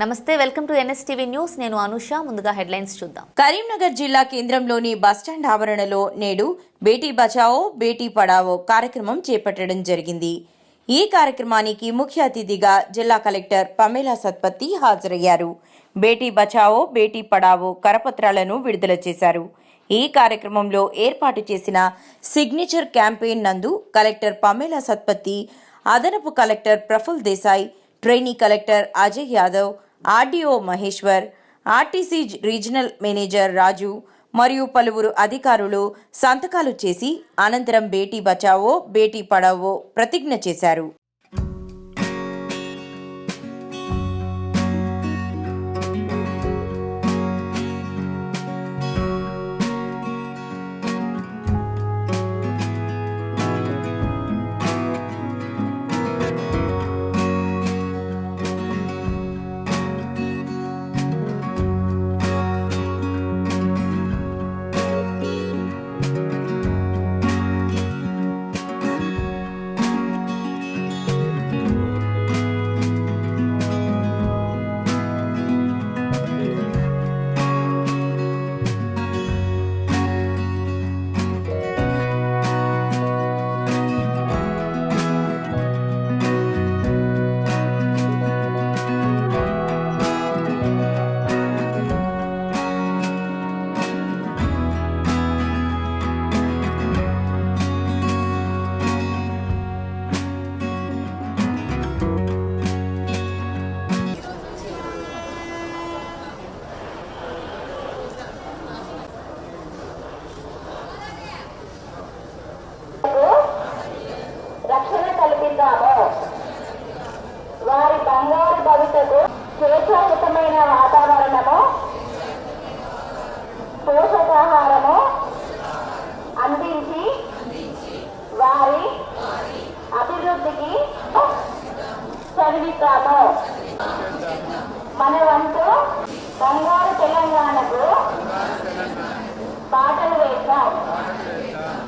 నమస్తే, welcome to NSTV news. నేను అనుష. ముందుగా హెడ్లైన్స్ చూద్దాం. కరీంనగర్ జిల్లా కేంద్రంలోని బస్టాండ్ ఆవరణలో నేడు బేటీ బచావో బేటీ పడావో కార్యక్రమం చేపట్టడం జరిగింది. ఈ కార్యక్రమానికి ముఖ్య అతిథిగా జిల్లా కలెక్టర్ పమేలా సత్పతి హాజరయ్యారు. బేటీ బచావో బేటీ పడావో కరపత్రాలను విడుదల చేశారు. ఈ కార్యక్రమంలో ఏర్పాటు చేసిన సిగ్నేచర్ క్యాంపెయిన్ నందు కలెక్టర్ పమేలా సత్పతి, అదనపు collector Praful Desai, trainee collector Ajay Yadav, RDO Maheshwar, RTC regional manager Raju మరియు పలువురు అధికారులు సంతకాలు చేసి అనంతరం బేటీ బచావో బేటీ పడావో ప్రతిజ్ఞ చేశారు. వారి బంగారు భవితకు స్వేచ్ఛాయుతమైన వాతావరణము, పోషకాహారము అందించి వారి అభివృద్ధికి చదివిస్తాము. మన వంతు బంగారు తెలంగాణకు